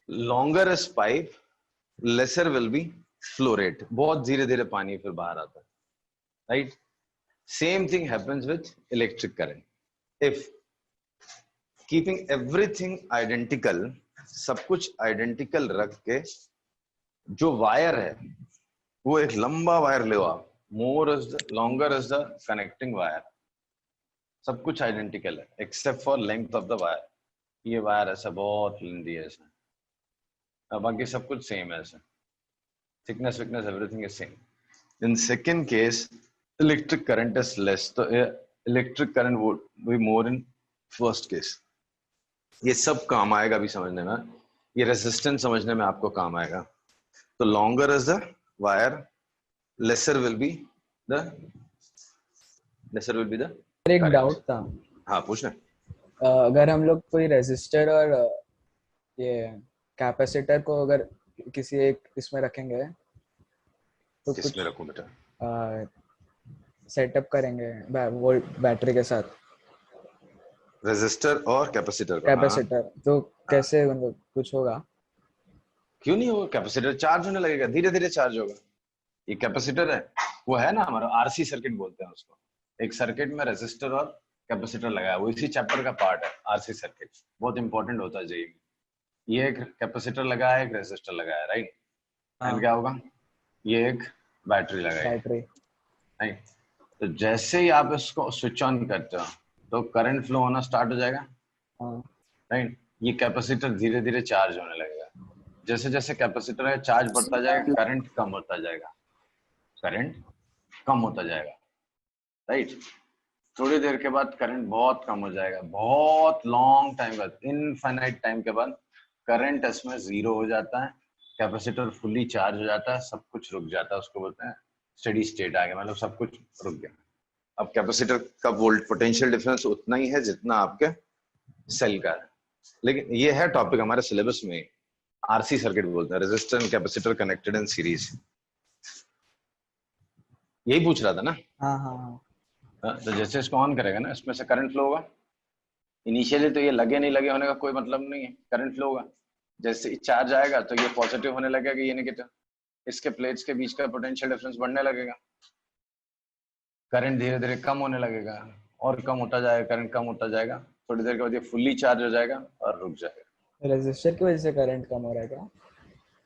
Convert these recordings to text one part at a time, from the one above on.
Longer is pipe, laser will be flow rate, बहुत धीरे धीरे पानी फिर बाहर आता है, right? Same thing happens with electric current. If keeping everything identical, सब कुछ आइडेंटिकल रख के, जो वायर है वो एक लंबा वायर ले आप, more is the longer is the connecting wire. सब कुछ आइडेंटिकल है except for length of the wire. ये वायर ऐसा बहुत लेंथी है ऐसा, बाकी सब कुछ सेम है ऐसा, thickness weakness everything is same. In second case electric current is less, तो electric current would be more in first case. ये सब काम आएगा अभी समझने में, ये रेजिस्टेंस समझने में आपको काम आएगा. तो longer is the wire, laser will be the एक डाउट था. हाँ पूछना. अगर हम लोग कोई रेजिस्टर और ये कैपेसिटर को अगर किसी एक इसमें रखेंगे तो किसमें रखूं बेटा? सेटअप करेंगे वो बैटरी के साथ, रेजिस्टर और कैपेसिटर का. कैपेसिटर तो कैसे मतलब कुछ होगा? क्यों नहीं होगा? कैपेसिटर चार्ज होने लगेगा, धीरे धीरे चार्ज होगा. ये कैपेसिटर है, वो है ना हमारा आरसी सर्किट बोलते हैं उसको. एक सर्किट में रेजिस्टर और कैपेसिटर लगाया, वो इसी चैप्टर का पार्ट है. आरसी सर्किट बहुत इंपॉर्टेंट होता है जेईई में. ये एक कैपेसिटर लगाया, एक रेजिस्टर लगाया, राइट? एंड क्या होगा? ये एक बैटरी लगाई, राइट? तो जैसे ही आप इसको स्विच ऑन करते हो तो करंट फ्लो होना स्टार्ट हो जाएगा, राइट? ये कैपेसिटर धीरे धीरे चार्ज होने लगेगा. जैसे जैसे कैपेसिटर का चार्ज बढ़ता जाएगा, करंट कम होता जाएगा, राइट? थोड़ी देर के बाद करंट बहुत कम हो जाएगा, बहुत लॉन्ग टाइम बाद, इनफाइनाइट टाइम के बाद करंट इसमें जीरो हो जाता है, कैपेसिटर फुली चार्ज हो जाता है, सब कुछ रुक जाता है. उसको बोलते हैं स्टेडी स्टेट आ गया, मतलब सब कुछ रुक गया. अब कैपेसिटर का वोल्ट पोटेंशियल डिफरेंस उतना ही है जितना आपके सेल का है. लेकिन ये है टॉपिक हमारे सिलेबस में, आरसी सर्किट बोलते हैं, resistor and capacitor connected in series. यही पूछ रहा था ना? हाँ. तो जैसे इसको ऑन करेगा ना, इसमें से करंट फ्लो होगा. इनिशियली तो ये लगे नहीं लगे होने का कोई मतलब नहीं है, करंट फ्लो होगा. जैसे चार्ज आएगा तो ये पॉजिटिव होने लगेगा, ये नेगेटिव. इसके प्लेट्स के बीच का पोटेंशियल डिफरेंस बढ़ने लगेगा, करंट धीरे धीरे कम होने लगेगा, और कम होता जाएगा, करंट कम होता जाएगा. थोड़ी देर के बाद ये फुल्ली चार्ज हो जाएगा और रुक जाएगा. रेजिस्टर की वजह से करंट कम हो रहा है क्या?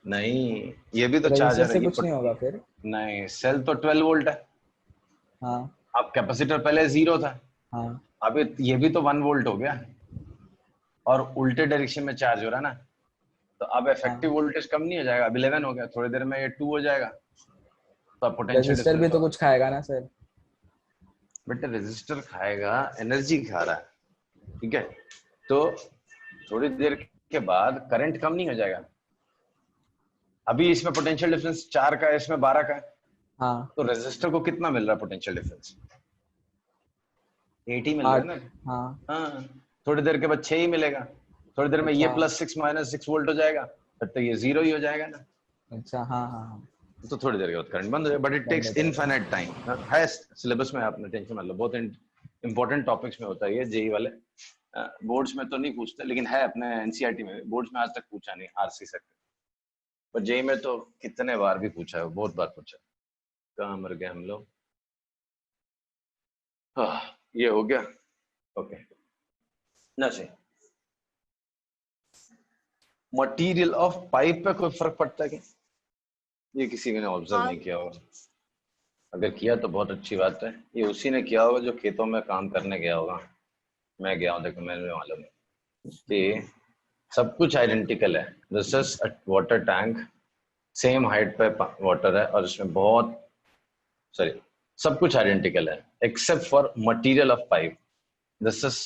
नहीं, ये भी तो रेजिस्टर चार्जर से है. कुछ नहीं होगा फिर? नहीं, सेल तो 12 वोल्ट है. हाँ. अब कैपेसिटर पहले 0 था, हाँ. अब ये भी तो 1 वोल्ट हो गया, और उल्टे डायरेक्शन में चार्ज हो रहा है ना, तो अब इफेक्टिव वोल्टेज कम नहीं हो जाएगा. अब 11 हो गया, थोड़ी देर में ये 2 हो जाएगा. तो अब पोटेंशियल रेजिस्टर भी तो कुछ खाएगा ना सर? बेटा रेजिस्टर खाएगा, एनर्जी खा रहा है, ठीक है? तो थोड़ी देर के बाद करंट कम नहीं हो जाएगा. अभी इसमें पोटेंशियल डिफरेंस 4 का है, इसमें 12 का है. हाँ. तो रेजिस्टर को कितना मिल रहा है पोटेंशियल डिफरेंस? 8 ही मिल रहा है ना. हाँ. थोड़ी देर के बाद 6 ही मिलेगा. थोड़ी देर में ये +6 -6 वोल्ट हो जाएगा, तब तक ये 0 ही हो जाएगा ना. अच्छा. हाँ. तो थोड़ी देर के बाद करंट बंद हो जाएगा, but it takes infinite time. है सिलेबस में, आपने टेंशन मत लो, बहुत इंपॉर्टेंट टॉपिक्स में होता है ये. जेई वाले बोर्ड्स में तो नहीं पूछते, लेकिन है अपने एनसीईआरटी में. बोर्ड्स में आज तक पूछा नहीं आरसी सर्किट, पर जेई में तो कितने बार भी पूछा है, बहुत बार पूछा. कहाँ मर गए हम लोग? ये हो गया. ओके ना सही. मटेरियल ऑफ पाइप पे कोई फर्क पड़ता है क्या? ये किसी ने ऑब्जर्व नहीं किया होगा. अगर किया तो बहुत अच्छी बात है. ये उसी ने किया होगा जो खेतों में काम करने गया होगा. मैं गया हूँ, देखो मैंने मालूम है कि सब कुछ आइडेंटिकल है. This is a water tank, same height पे वाटर है, और इसमें बहुत सब कुछ आइडेंटिकल है except for material of pipe. This is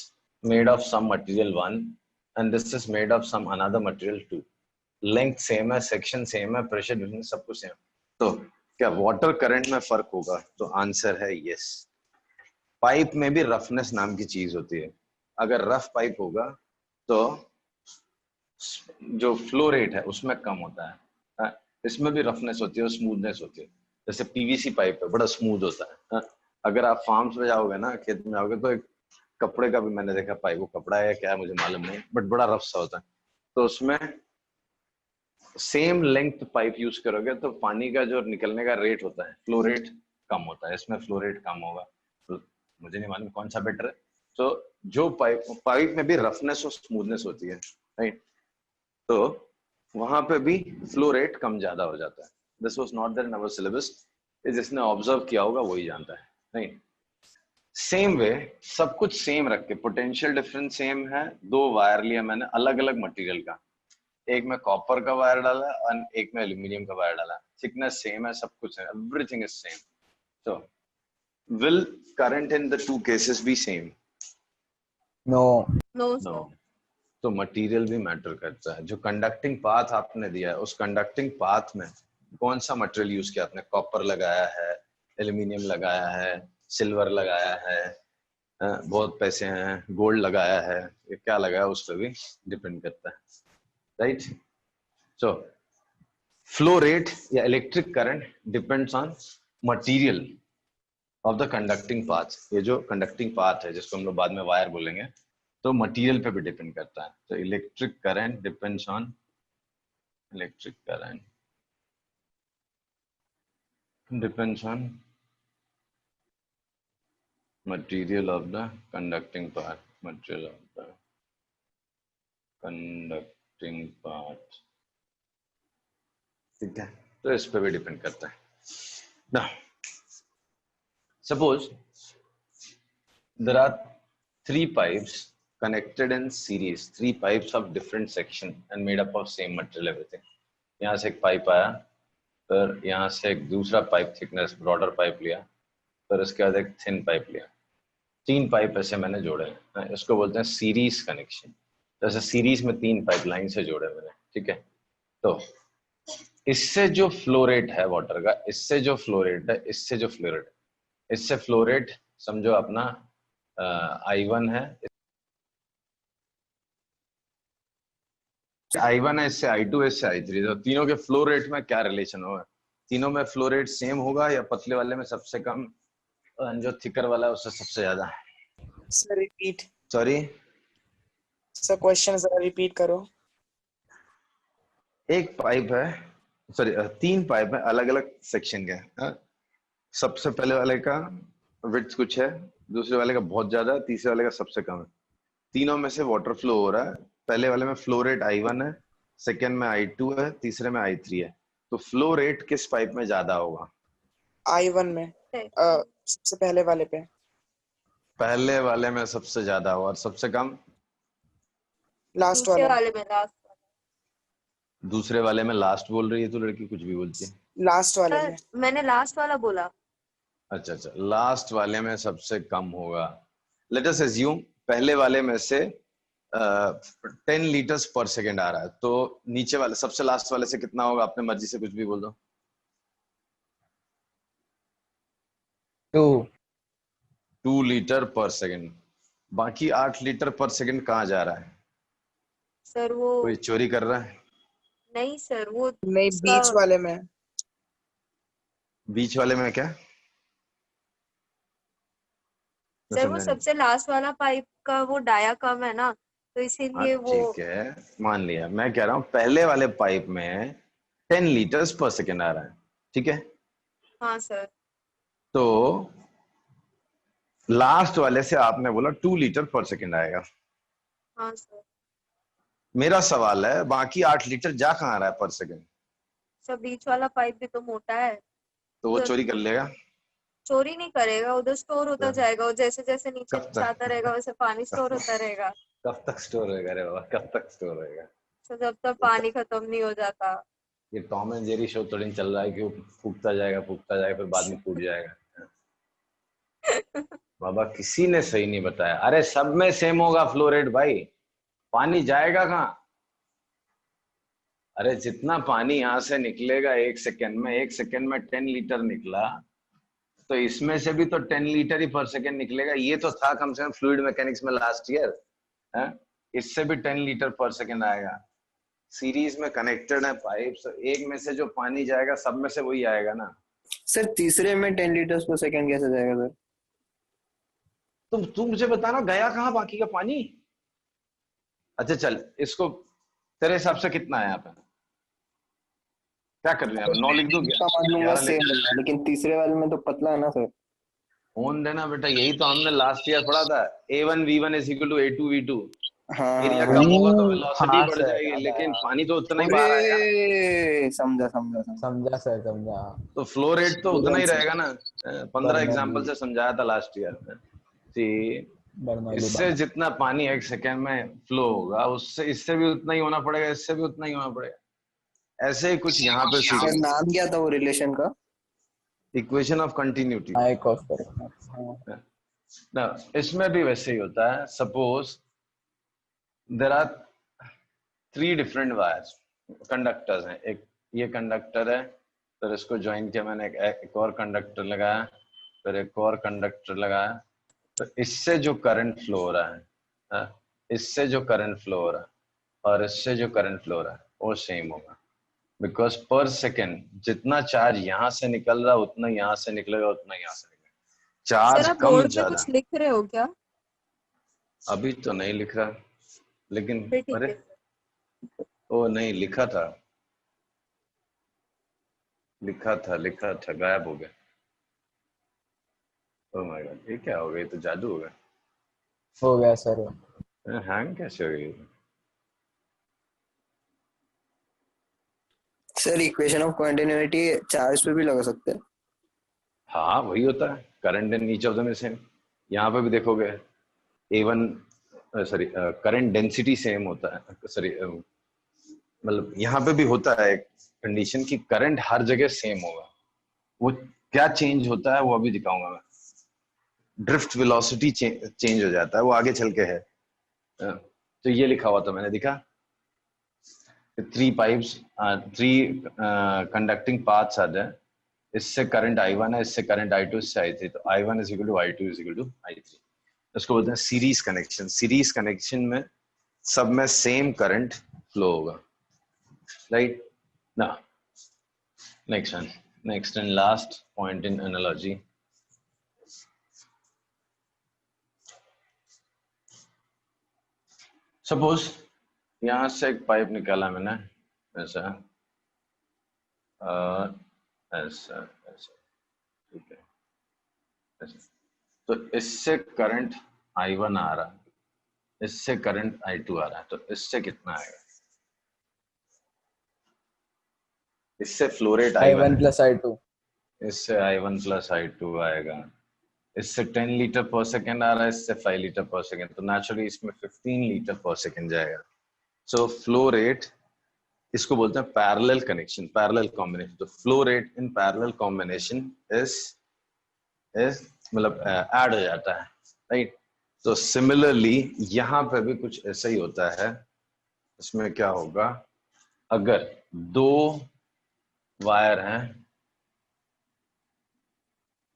made of some material 1 and this is made of some another material 2. Length same है, सेक्शन सेम है, प्रेशर डिफरेंस सब कुछ सेम. तो क्या वाटर करंट में फर्क होगा? तो आंसर है यस. पाइप में भी रफनेस नाम की चीज होती है. अगर रफ पाइप होगा तो जो फ्लो रेट है उसमें कम होता है. इसमें भी रफनेस होती है और स्मूथनेस होती है. जैसे पीवीसी पाइप है, बड़ा स्मूथ होता है. अगर आप फार्म्स में जाओगे ना, खेत में जाओगे, तो एक कपड़े का भी मैंने देखा पाइप, वो कपड़ा है क्या मुझे मालूम नहीं, बट बड़ा रफ सा होता है. तो उसमें सेम लेंथ पाइप यूज करोगे तो पानी का जो निकलने का रेट होता है, फ्लो रेट कम होता है, इसमें फ्लो रेट कम होगा। तो मुझे नहीं मालूम कौन सा बेटर है। तो जो पाइप में भी रफनेस और स्मूथनेस होती है, राइट, तो वहां पे भी फ्लो रेट कम ज्यादा हो जाता है। This was not there in our syllabus, जिसने ऑब्जर्व किया होगा वही जानता है, नहीं। सेम वे, सब कुछ सेम रख के, पोटेंशियल डिफरेंस सेम है, दो वायर लिया मैंने अलग अलग मटेरियल का, एक में कॉपर का वायर डाला और एक में एल्यूमिनियम का वायर डाला, थिकनेस सेम है, सब कुछ है, everything is same. So, will current in the two cases be same? No. No No. Sir. तो मटेरियल भी मैटर करता है। जो कंडक्टिंग पाथ आपने दिया है, उस कंडक्टिंग पाथ में कौन सा मटेरियल यूज किया आपने? कॉपर लगाया है, एल्यूमिनियम लगाया है, सिल्वर लगाया है, बहुत पैसे हैं, गोल्ड लगाया है, ये क्या लगाया उस पर भी डिपेंड करता है, राइट। सो फ्लो रेट या electric current depends on material of the conducting path. ये जो कंडक्टिंग पाथ है, जिसको हम लोग बाद में वायर बोलेंगे, तो मटेरियल पे भी डिपेंड करता है। तो electric current depends on material of the conducting part, material of the conducting part, ठीक है। तो इस पे भी डिपेंड करता है ना। Suppose there are three pipes connected in series, three pipes of different section and made up of same material, everything. यहाँ से एक पाइप आया, फिर यहाँ से एक दूसरा पाइप थिकनेस ब्रॉडर पाइप लिया, फिर उसके बाद एक थिन पाइप लिया, तीन पाइप ऐसे मैंने जोड़े हैं, इसको बोलते हैं सीरीज कनेक्शन। जैसे सीरीज में तीन पाइप लाइन से जोड़े मैंने, ठीक है। तो इससे जो फ्लो रेट है वाटर का, इससे जो फ्लो रेट है, इससे जो फ्लो रेट, इससे फ्लो रेट समझो अपना I1 है, I1 है, इससे I2 है, इससे I3। तो तीनों के फ्लो रेट में क्या रिलेशन होगा? तीनों में फ्लो रेट सेम होगा या पतले वाले में सबसे कम, जो थिकर वाला है उससे सबसे ज्यादा? Sir repeat, sorry sir question जरा रिपीट करो। एक पाइप है, सॉरी तीन पाइप है अलग अलग सेक्शन के, हाँ? सबसे पहले वाले का विड्थ कुछ है, दूसरे वाले का बहुत ज्यादा है, तीसरे वाले का सबसे कम है। तीनों में से वाटर फ्लो हो रहा है। पहले वाले में फ्लो रेट I1 है, सेकेंड में I2 है, तीसरे में I3 है। तो फ्लो रेट किस पाइप में ज्यादा होगा? I1 में सबसे पहले वाले पे। पहले वाले में सबसे ज्यादा होगा, और सबसे कम लास्ट दूसरे वाला। वाले में, लास्ट वाला। दूसरे वाले में। लास्ट बोल रही है तो लड़की कुछ भी बोलती है। लास्ट वाले में। सर मैंने लास्ट वाला बोला। अच्छा अच्छा, लास्ट वाले में सबसे कम होगा। लेट अस अज्यूम पहले वाले में से 10 लीटर्स पर सेकेंड आ रहा है, तो नीचे वाले सबसे लास्ट वाले से कितना होगा? अपने मर्जी से कुछ भी बोल दो। 2 लीटर पर सेकेंड। बाकी 8 लीटर पर सेकेंड कहाँ जा रहा है? सर वो कोई चोरी कर रहा है? नहीं सर, वो नहीं, बीच वाले में। बीच वाले में क्या? मैं सर वो समझा नहीं। सबसे लास्ट वाला पाइप का वो डाया कम है ना, तो हाँ इसीलिए वो। ठीक है, मान लिया। मैं कह रहा हूँ पहले वाले पाइप में 10 लीटर्स पर सेकेंड आ रहा है, ठीक है। हाँ सर। तो लास्ट वाले से आपने बोला 2 लीटर पर सेकेंड आएगा। हाँ सर। मेरा सवाल है बाकी 8 लीटर जा कहाँ रहा है पर सेकेंड? सर बीच वाला पाइप भी तो मोटा है, तो वो उधर चोरी कर लेगा। चोरी नहीं करेगा, उधर स्टोर होता जाएगा, और जैसे जैसे नीचे कब जाता रहेगा तक वैसे पानी स्टोर होता रहेगा। कब तक स्टोर होएगा रे बाबा, कब तक स्टोर होएगा? सर जब तक पानी खत्म नहीं हो जाता। ये टॉम एंड जेरी शो थोड़ी चल रहा है कि वो फूकता जाएगा फिर बाद में फूट जाएगा। बाबा किसी ने सही नहीं बताया। अरे सब में सेम होगा फ्लो रेट भाई, पानी जाएगा कहाँ? अरे जितना पानी यहाँ से निकलेगा एक सेकेंड में, एक सेकेंड में 10 लीटर निकला, तो इसमें से भी तो 10 लीटर ही पर सेकेंड निकलेगा। ये तो था कम से कम फ्लूइड मैकेनिक्स में लास्ट ईयर है, इससे भी 10 लीटर पर सेकेंड आएगा। सीरीज में कनेक्टेड है पाइप्स, एक में से जो पानी जाएगा सब में से वही आएगा ना। सर तीसरे में 10 लीटर्स पर सेकंड कैसे जाएगा सर? तू मुझे बताना गया कहाँ बाकी का पानी? अच्छा चल, इसको तेरे हिसाब से कितना है यहाँ पे? क्या कर रहे हैं, 9 लिख दो, समझ लूंगा 11 लिख सेम है, लेकिन तीसरे वाले में तो पतला है ना सर। फोन देना बेटा, यही तो हमने लास्ट ईयर पढ़ा था, A1V1 is equal to A2V2। हाँ एरिया हाँ कम होगा तो हाँ वेलोसिटी हाँ बढ़ सर, जाएगी, याद लेकिन आया। पानी तो उतना ही बाहर आएगा। अरे समझा समझा समझा। समझा सर, समझा। तो फ्लो रेट तो उतना ही रहेगा ना। 15 बर्नौली, एग्जाम्पल से समझाया था लास्ट ईयर कि बर्नौली इससे बात। जितना पानी एक सेकेंड में फ्लो होगा, उससे इससे भी उतना ही होना पड़ेगा, इससे भी उतना ही होना पड़ेगा। ऐसे ही कुछ यहाँ पे सर सीखेंगे, नाम क्या था वो रिलेशन का? Equation of continuity. हाँ, एक ऑफ करो। हाँ, ना, इसमें भी वैसे ही होता है। Suppose there are 3 different wires, conductors हैं। एक ये कंडक्टर है, फिर इसको ज्वाइन किया मैंने, एक और कंडक्टर लगाया, फिर एक और कंडक्टर लगाया। तो इससे जो करंट फ्लो हो रहा है, इससे जो करंट फ्लो हो रहा है और इससे जो करंट फ्लो हो रहा है वो सेम होगा, बिकॉज पर सेकेंड जितना चार्ज यहाँ से निकल रहा है उतना यहाँ से निकलेगा, उतना यहाँ से निकलेगा। सर चार्ज आप कम बोर्ड पे ज्यादा, कुछ लिख रहे हो क्या? अभी तो नहीं लिख रहा, लेकिन फिर ठीक अरे है। वो नहीं लिखा था, लिखा था गायब हो गया। ओह माय गॉड, ये क्या हो गया, ये तो जादू हो हो गया सर। गया। हैंग कैसे हो गई? Sir equation of continuity charge पे भी लगा सकते हैं। हाँ वही होता है, current in each of the में सेम। यहाँ पे भी देखोगे A1, sorry, current density same होता है, सॉरी, मतलब यहाँ पे भी होता है एक कंडीशन कि करंट हर जगह सेम होगा। वो क्या चेंज होता है वो अभी दिखाऊंगा मैं। ड्रिफ्ट वेलोसिटी चेंज हो जाता है, वो आगे चल के है। तो ये लिखा हुआ था मैंने, दिखा, 3 कंडक्टिंग पाथ्स आर देयर, इससे करंट I1 है, इससे करंट I2, इससे I3। तो I1 is equal to I2 is equal to I3। इसको बोलते हैं सीरीज कनेक्शन। सीरीज कनेक्शन में सब में सेम करंट फ्लो होगा, राइट ना। Next and last point in analogy. Suppose यहां से एक पाइप निकाला मैंने, ऐसा, ऐसा ऐसा, ठीक है, ऐसा। तो इससे करंट I1 आ रहा है, इससे करंट I2 आ रहा है, तो इससे कितना आएगा? इससे फ्लो रेट I1 I1 है, प्लस I2। इससे I1 प्लस I2 आएगा। इससे 10 लीटर पर सेकेंड आ रहा है, इससे 5 लीटर पर सेकेंड, तो नेचुरली इसमें 15 लीटर पर सेकेंड जाएगा। सो फ्लो रेट, इसको बोलते हैं पैरेलल कनेक्शन, पैरेलल कॉम्बिनेशन। तो flow rate in parallel combination is मतलब ऐड हो जाता है, राइट। तो सिमिलरली यहाँ पे भी कुछ ऐसा ही होता है। इसमें क्या होगा, अगर 2 वायर हैं,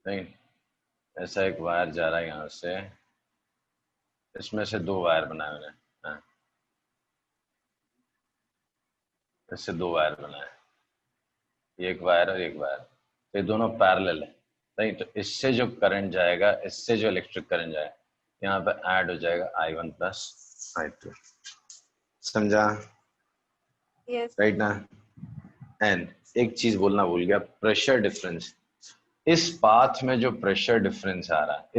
नहीं, ऐसा एक वायर जा रहा है यहाँ से, इसमें से 2 वायर बनाए मैंने, हाँ, इससे 2 वायर बनाए, एक वायर और एक वायर, ये दोनों पैरेलल है, नहीं। तो इससे जो करंट जाएगा, इससे जो इलेक्ट्रिक करंट जाएगा, यहाँ पे ऐड हो जाएगा I1 प्लस I2। समझा, यस। राइट ना। एंड एक चीज बोलना भूल गया, प्रेशर डिफरेंस। इस पाथ में जो प्रेशर डिफरेंस आ रहा है,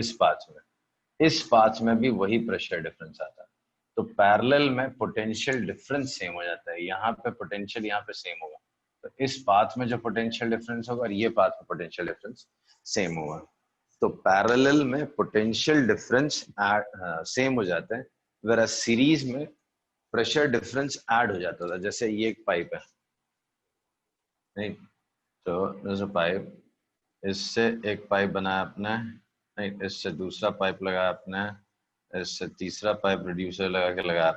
इस पाथ में भी वही प्रेशर डिफरेंस आता है। तो पैरेलल में पोटेंशियल डिफरेंस सेम हो जाता है, यहाँ पे पोटेंशियल यहाँ पे सेम होगा। तो इस पाथ में जो पोटेंशियल डिफरेंस होगा और ये पाथ में पोटेंशियल डिफरेंस सेम होगा। तो पैरेलल में पोटेंशियल डिफरेंस सेम हो जाते हैं, वेरा सीरीज में प्रेशर डिफरेंस ऐड हो जाता था। जैसे ये एक पाइप है, नहीं, तो जैसे पाइप, इससे एक पाइप बनाया आपने, नहीं, इससे दूसरा पाइप लगाया आपने, इससे तीसरा पाइप रिड्यूसर लगा के लगाया।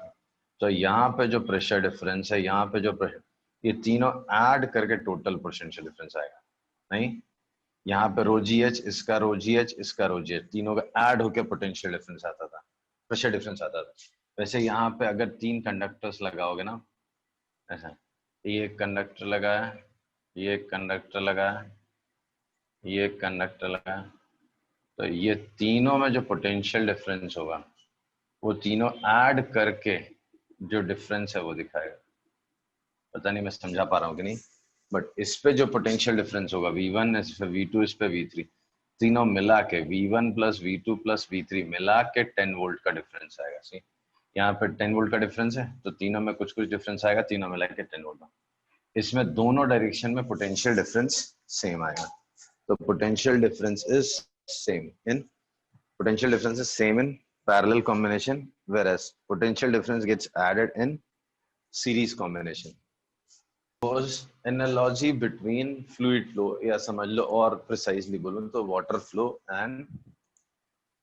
तो यहाँ पे जो प्रेशर डिफरेंस है, यहाँ पे जो प्रेशर, ये तीनों ऐड करके टोटल पोटेंशियल डिफरेंस आएगा, नहीं। यहाँ पे रो जी एच, इसका रो जी एच, इसका रो जी एच, तीनों का ऐड होकर पोटेंशियल डिफरेंस आता था, प्रेशर डिफरेंस आता था। वैसे यहाँ पे अगर 3 कंडक्टर्स लगाओगे ना, ऐसा, ये एक कंडक्टर लगाया, ये एक कंडक्टर लगाया, ये एक कंडक्टर लगाया, तो ये तीनों में जो पोटेंशियल डिफरेंस होगा, वो तीनों ऐड करके जो डिफरेंस है वो दिखाएगा। पता नहीं मैं समझा पा रहा हूँ कि नहीं, बट इस पे जो पोटेंशियल डिफरेंस होगा V1, इस पे V2, इस पे V3, तीनों मिला के V1 plus V2 plus V3 मिला के 10 वोल्ट का डिफरेंस आएगा। सी यहाँ पे 10 वोल्ट का डिफरेंस है, तो तीनों में कुछ कुछ डिफरेंस आएगा, तीनों मिला के 10 वोल्ट। इसमें दोनों डायरेक्शन में पोटेंशियल डिफरेंस सेम आएगा। तो potential difference is same in parallel combination, whereas potential difference gets added in series combination. Suppose analogy between fluid flow, या समझ लो और precisely बोलूं तो water flow and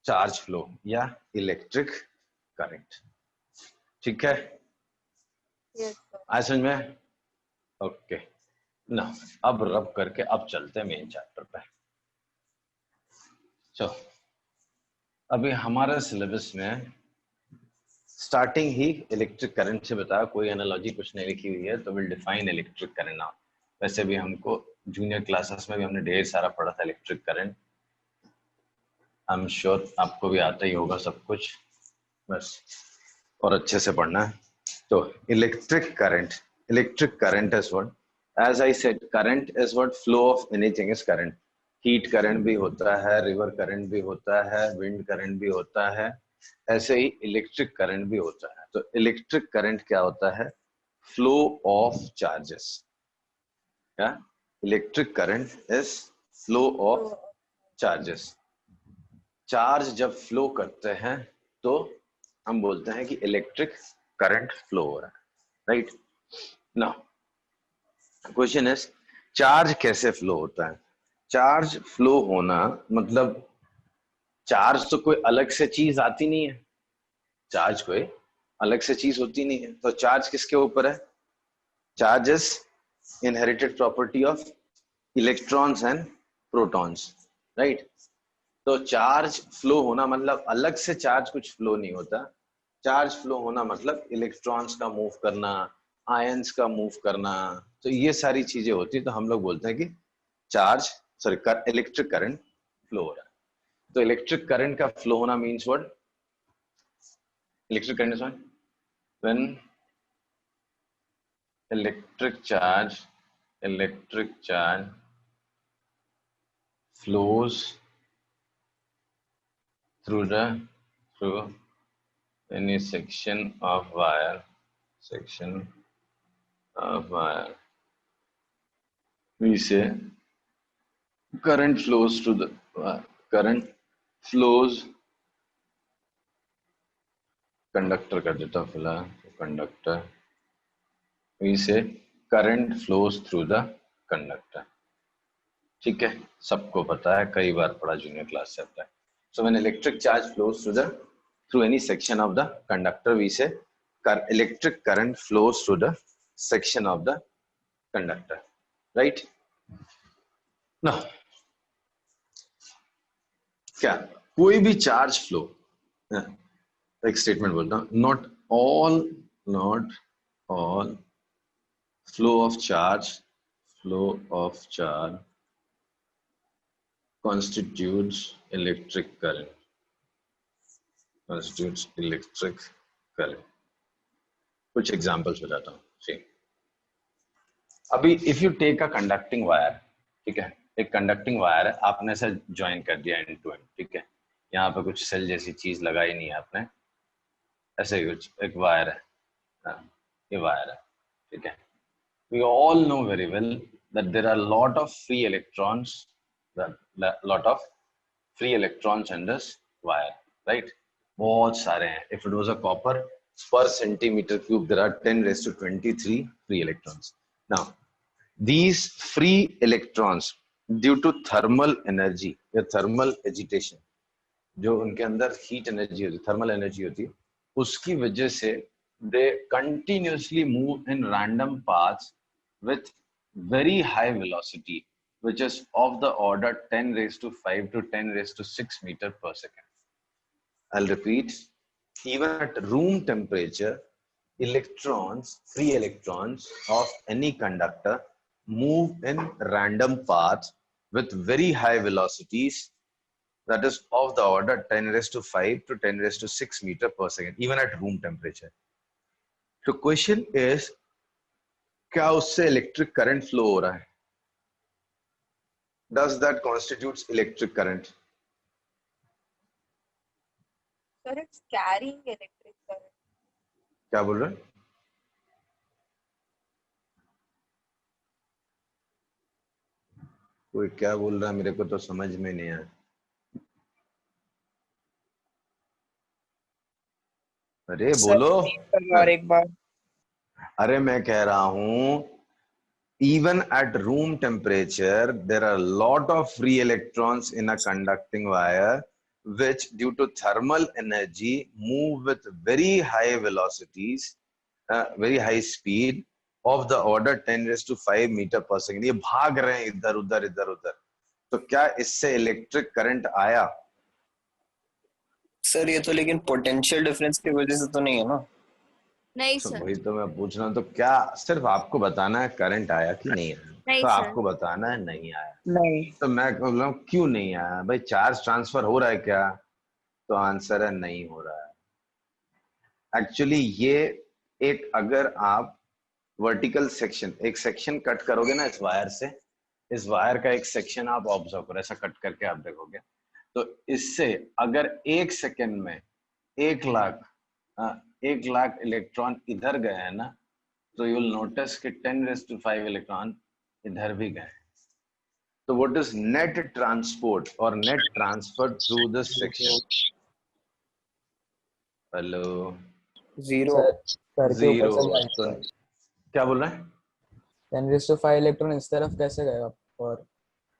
charge flow या electric current। ठीक है, Yes, sir. आज समझ में? ओके ना, अब रब करके अब चलते हैं मेन चैप्टर पे। चलो, अभी हमारा सिलेबस में स्टार्टिंग ही इलेक्ट्रिक करंट से बताया, कोई एनालॉजी कुछ नहीं लिखी हुई है, तो will define electric current now. वैसे भी हमको जूनियर क्लासेस में भी हमने ढेर सारा पढ़ा था electric current, I am sure आपको भी आता ही होगा सब कुछ, बस और अच्छे से पढ़ना है। तो electric current is what, as I said, current is what, flow of anything is current. Heat current भी होता है, रिवर करंट भी होता है, विंड करंट भी होता है, ऐसे ही इलेक्ट्रिक करंट भी होता है। तो इलेक्ट्रिक करंट क्या होता है? Flow of charges. क्या? Electric current is flow of charges. Charge जब फ्लो करते हैं तो हम बोलते हैं कि इलेक्ट्रिक करंट फ्लो हो रहा है, right? Now question is, charge कैसे फ्लो होता है? चार्ज फ्लो होना मतलब चार्ज तो कोई अलग से चीज आती नहीं है, चार्ज कोई अलग से चीज होती नहीं है। तो चार्ज किसके ऊपर है? Charge is inherited property of electrons and protons, right? तो चार्ज फ्लो होना मतलब अलग से चार्ज कुछ फ्लो नहीं होता। चार्ज फ्लो होना मतलब इलेक्ट्रॉन्स का मूव करना, आयंस का मूव करना, तो ये सारी चीजें होती है। तो हम लोग बोलते हैं कि चार्ज इलेक्ट्रिक करंट फ्लो हो रहा है। तो इलेक्ट्रिक करंट का फ्लो होना means what? Electric current is when electric charge flows through any section of wire, we say current flows through the conductor कर देता हूँ फिलहाल, conductor, we say current flows through the conductor। ठीक है, सबको पता है, कई बार पढ़ा जूनियर क्लास से आता है। So when electric charge flows through any section of the conductor, we say electric current flows through the section of the conductor, right? Now, क्या कोई भी चार्ज फ्लो, एक स्टेटमेंट बोलता हूँ, not all flow of charge constitutes electric current, कुछ examples बताता हूँ। अभी if you take a conducting wire, ठीक है, एक कंडक्टिंग वायर है, आपने इसे ज्वाइन कर दिया एंड टू एंड, ठीक है, यहाँ पे कुछ सेल जैसी चीज लगाई नहीं है आपने, ऐसे ही कुछ एक वायर है, ये वायर है, ठीक है। We all know very well that there are lot of free electrons in this wire, right? बहुत सारे हैं। If it was a copper, per centimeter cube there are 10 raised to 23 free electrons. Now these free electrons, due to thermal energy या thermal agitation, जो उनके अंदर heat energy होती है, thermal energy होती है, उसकी वजह से they continuously move in random paths with very high velocity, which is of the order 10 raised to 5 to 10 raised to 6 meter per second. I'll repeat, even at room temperature, free electrons of any conductor move in random paths with very high velocities, that is of the order 10 raised to 5 to 10 raised to 6 meter per second, even at room temperature. So question is, क्या उससे electric current flow हो रहा है? Does that constitutes electric current? Sir, it's carrying electric current. क्या बोल रहे हैं? कोई क्या बोल रहा है मेरे को तो समझ में नहीं आया। अरे सर बोलो। और एक बार अरे मैं कह रहा हूं even at room temperature there are a lot of free electrons in a conducting wire which due to thermal energy move with very high velocities, very high speed of the order 10 raised to 5 meter per second. ये भाग रहे हैं इधर उधर इधर उधर, तो क्या इससे इलेक्ट्रिक करंट आया? सर ये तो लेकिन पोटेंशियल डिफरेंस की वजह से तो नहीं है ना। नहीं तो सर, वही तो मैं पूछ रहा हूँ, तो क्या सिर्फ आपको बताना है करंट आया कि नहीं आया? नहीं तो सर, आपको बताना है नहीं आया। नहीं। तो मैं बोल रहा हूँ क्यों नहीं आया भाई? चार्ज ट्रांसफर हो रहा है क्या? तो आंसर है नहीं हो रहा है। एक्चुअली ये एक, अगर आप वर्टिकल सेक्शन, एक सेक्शन कट करोगे ना इस वायर से, इस वायर का एक सेक्शन आप ऑब्जर्व करो, ऐसा कट करके आप देखोगे तो इससे अगर एक सेकेंड में 1 लाख 1 लाख इलेक्ट्रॉन इधर गए हैं ना, तो यू विल नोटिस कि 10⁵ इलेक्ट्रॉन इधर भी गए। तो व्हाट इज नेट ट्रांसपोर्ट और net transfer through this section? Hello, zero. Sir के ऊपर जीरो। से जाएगा। क्या बोल रहे हैं? 10⁵ इलेक्ट्रॉन इस तरफ कैसे गएगा? और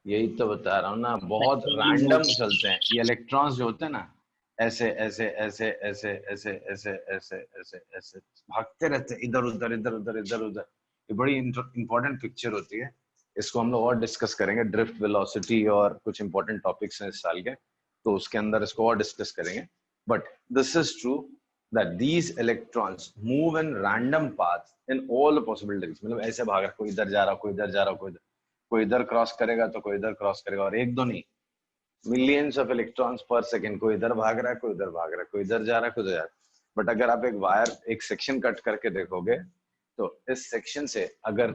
यही तो बता रहा हूँ ना, बहुत रैंडम चलते हैं ये इलेक्ट्रॉन्स जो होते हैं ना, ऐसे ऐसे ऐसे ऐसे ऐसे ऐसे ऐसे ऐसे ऐसे भागते रहते हैं इधर उधर इधर उधर इधर उधर। ये बड़ी इंपॉर्टेंट पिक्चर होती है, इसको हम लोग और डिस्कस करेंगे। ड्रिफ्ट वेलोसिटी और कुछ इंपॉर्टेंट टॉपिक्स हैं इस साल के, तो उसके अंदर इसको और डिस्कस करेंगे। But this is true that these electrons move in random paths in all the possible directions। मतलब ऐसे भाग रहा, कोई इधर जा रहा, कोई इधर जा रहा, कोई इधर क्रॉस करेगा तो कोई इधर क्रॉस करेगा, और एक दो नहीं, मिलियंस ऑफ इलेक्ट्रॉन्स पर सेकंड, कोई इधर भाग रहा है, कोई इधर भाग रहा है, कोई इधर जा रहा है, कोई इधर जा रहा है। बट अगर आप एक वायर, एक सेक्शन कट करके देखोगे तो इस सेक्शन से अगर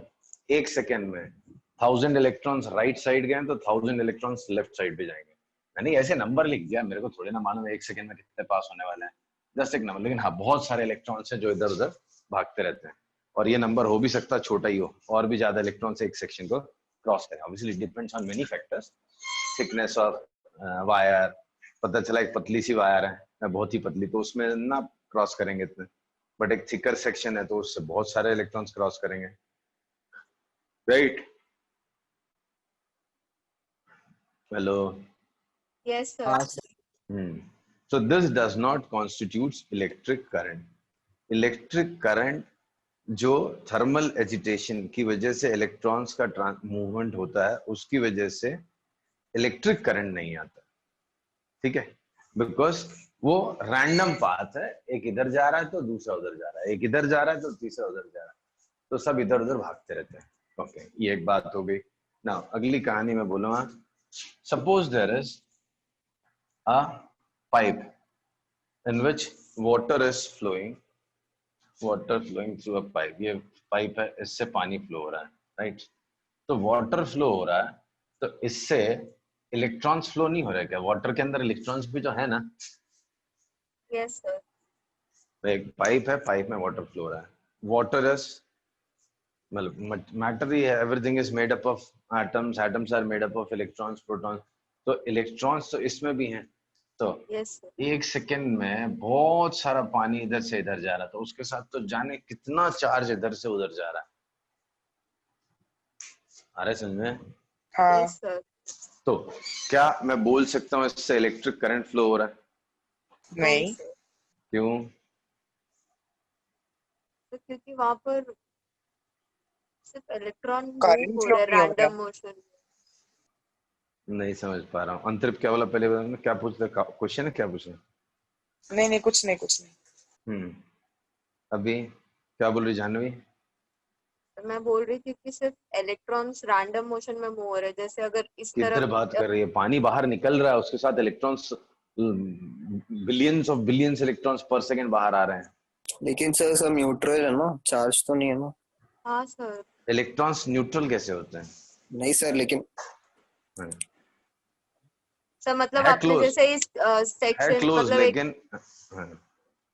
एक सेकेंड में 1000 इलेक्ट्रॉन्स राइट साइड गए तो 1000 इलेक्ट्रॉन्स लेफ्ट साइड पे जाएंगे। मैंने ऐसे नंबर लिख दिया, मेरे को थोड़े ना मालूम है एक सेकंड में कितने पास होने वाले हैं, जस्ट एक नंबर। लेकिन हाँ, बहुत सारे इलेक्ट्रॉन्स हैं जो इधर उधर भागते रहते हैं, और ये नंबर हो भी सकता है छोटा ही हो, और भी ज्यादा इलेक्ट्रॉन्स एक सेक्शन को क्रॉस करें। Obviously depends on many factors, thickness of wire. पता चला एक पतली सी वायर है, बहुत ही पतली, तो उसमें ना क्रॉस करेंगे इतने, बट एक थिकर सेक्शन है तो उससे बहुत सारे इलेक्ट्रॉन्स क्रॉस करेंगे, राइट? हेलो। yes sir, हाँ sir. So this does not constitutes electric current. Electric current जो थर्मल एजिटेशन की वजह से इलेक्ट्रॉन्स का मूवमेंट होता है, उसकी वजह से इलेक्ट्रिक करंट नहीं आता, ठीक है? बिकॉज वो रैंडम पाथ है, एक इधर जा रहा है तो दूसरा उधर जा रहा है, एक इधर जा रहा है तो तीसरा उधर जा रहा है, तो सब इधर उधर भागते रहते हैं। ओके, ये एक बात हो गई ना। अगली कहानी में बोलूंगा, suppose there is a pipe in which water is flowing through a pipe। ये पाइप है, इससे पानी फ्लो हो रहा है, राइट? तो वाटर फ्लो हो रहा है, तो इससे इलेक्ट्रॉन्स फ्लो नहीं हो रहे क्या? वाटर के अंदर इलेक्ट्रॉन्स भी तो है ना। yes sir, तो एक पाइप है, पाइप में वाटर फ्लो हो रहा है। वाटर इज, मतलब मैटर ही है, everything is made up of atoms, atoms are made up of electrons, protons, तो इलेक्ट्रॉन्स तो इसमें भी हैं। तो yes sir, एक सेकेंड में बहुत सारा पानी इधर से इधर जा रहा था, उसके साथ तो जाने कितना चार्ज इधर से उधर जा रहा है। अरे समझ में? हाँ। yes sir, तो क्या मैं बोल सकता हूँ इससे इलेक्ट्रिक करंट फ्लो हो रहा है? नहीं। sir, क्यों? तो क्योंकि वहां पर सिर्फ इलेक्ट्रॉन मूव करंट हो फ्लो रहे हैं नहीं हो रहा। रैंडम मोशन में। नहीं समझ पा रहा हूँ। अंतरिप क्या बोला पहले? बताना क्या पूछ रहे? क्वेश्चन है, क्या पूछ रहे? नहीं कुछ नहीं। अभी क्या बोल रही जानवी? तो मैं बोल रही थी कि सिर्फ इलेक्ट्रॉन्स रैंडम मोशन में मूव हो रहे हैं, जैसे अगर इस किधर तरफ बात कर रही है? पानी बाहर निकल रहा है, उसके साथ इलेक्ट्रॉन्स, बिलियंस इलेक्ट्रॉन्स पर सेकंड बाहर आ रहे हैं। लेकिन सर सब न्यूट्रल है ना, चार्ज तो नहीं है ना। हाँ सर। इलेक्ट्रॉन्स न्यूट्रल कैसे होते हैं? नहीं सर, लेकिन हाँ, सर मतलब है आपने क्लोज, जैसे इस है सेक्शन क्लोज मतलब एक लेकिन हाँ,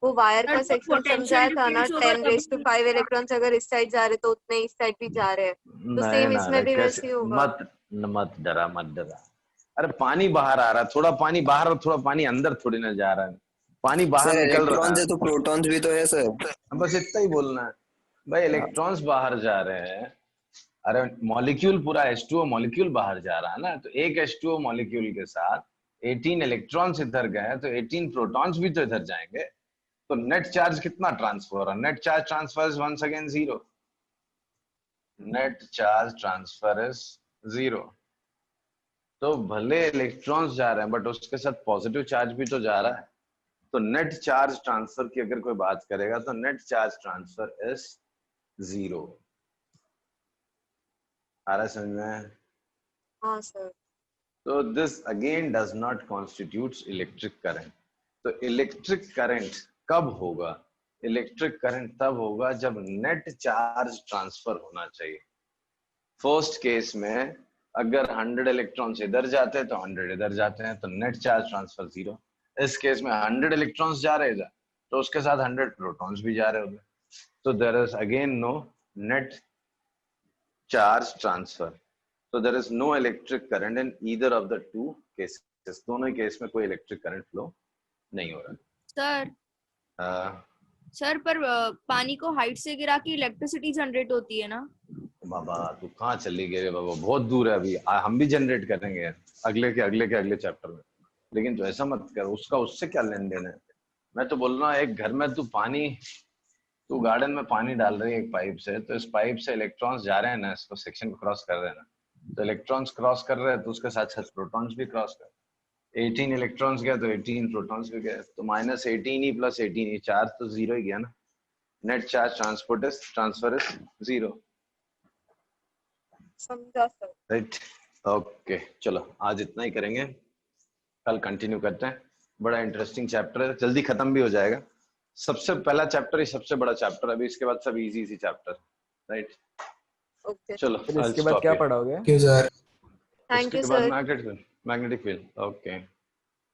वो वायर सर का तो सेक्शन पोटेंशियल समझाया था ना, डिफरेंस होगा 10⁻⁵ तभी। इलेक्ट्रॉन्स अगर इस साइड जा रहे तो उतने इस साइड भी जा रहे हैं, तो नहीं सेम ना इसमें रे, भी कैसे? वैसे ही होगा। मत डरा, मत डरा। अरे पानी बाहर आ रहा है, थोड़ा पानी बाहर और थोड़ा पानी अंदर थोड़ी ना जा रहा है, पानी बाहर सर निकल रहा इलेक्ट्रॉन्स है। है तो प्रोटॉन्स भी तो है सर। बस इतना ही बोलना है भाई, इलेक्ट्रॉन्स बाहर जा रहे हैं। अरे मॉलिक्यूल पूरा H2O मॉलिक्यूल बाहर जा रहा है ना, तो एक H2O मॉलिक्यूल के साथ 18 इलेक्ट्रॉन्स इधर गए तो 18 प्रोटॉन्स भी तो इधर जाएंगे। तो नेट चार्ज कितना ट्रांसफर हो रहा है? Net charge transfer is once again zero. Net charge transfer is zero. तो भले इलेक्ट्रॉन्स जा रहे हैं बट उसके साथ पॉजिटिव चार्ज भी तो जा रहा है। तो नेट चार्ज ट्रांसफर की अगर कोई बात करेगा तो net charge transfer is zero. आ रहा है समझ में? हाँ sir. So this again does not constitutes electric current. तो इलेक्ट्रिक करंट कब होगा? इलेक्ट्रिक करंट तब होगा जब नेट चार्ज ट्रांसफर होना चाहिए। फर्स्ट केस में अगर 100 इलेक्ट्रॉन्स इधर जाते हैं तो 100 इधर जाते हैं, तो नेट चार्ज ट्रांसफर जीरो। इस केस में 100 इलेक्ट्रॉन्स जा रहे हैं तो उसके साथ 100 प्रोटॉन्स भी जा रहे होंगे, तो there is again no net charge transfer. So there is no electric current in either of the two cases. दोनों ही केस में कोई इलेक्ट्रिक करंट फ्लो नहीं हो रहा। सर सर पर पानी को हाइट से गिरा के इलेक्ट्रिसिटी जनरेट होती है ना? बाबा तू कहाँ चली गई बाबा, बहुत दूर है अभी। हम भी जनरेट करेंगे अगले चैप्टर में, लेकिन तो ऐसा मत कर, उसका उससे क्या लेन देन है। मैं तो बोल रहा हूँ एक घर में तू गार्डन में पानी डाल रही है एक पाइप से, तो इस पाइप से इलेक्ट्रॉन्स जा रहे हैं ना, इसको सेक्शन को क्रॉस कर रहे हैं ना, तो इलेक्ट्रॉन्स क्रॉस कर रहे हैं तो उसके साथ साथ प्रोटॉन्स भी क्रॉस कर। 18 इलेक्ट्रॉन्स गया तो 18 प्रोटॉन्स भी गए, तो -18 ही प्लस 18 ही, चार्ज तो जीरो ही गया ना। Net charge transfer is zero. समझा सर। राइट, ओके चलो आज इतना ही करेंगे, कल कंटिन्यू करते हैं। बड़ा इंटरेस्टिंग चैप्टर है, जल्दी खत्म भी हो जाएगा। सबसे पहला चैप्टर ही सबसे बड़ा चैप्टर, अभी इसके बाद सब इजी चैप्टर। राइट, ओके चलो फिर इसके बाद क्या पढ़ाओगे? क्यों सर? थैंक यू उसके बाद सर। Magnetic field. ओके।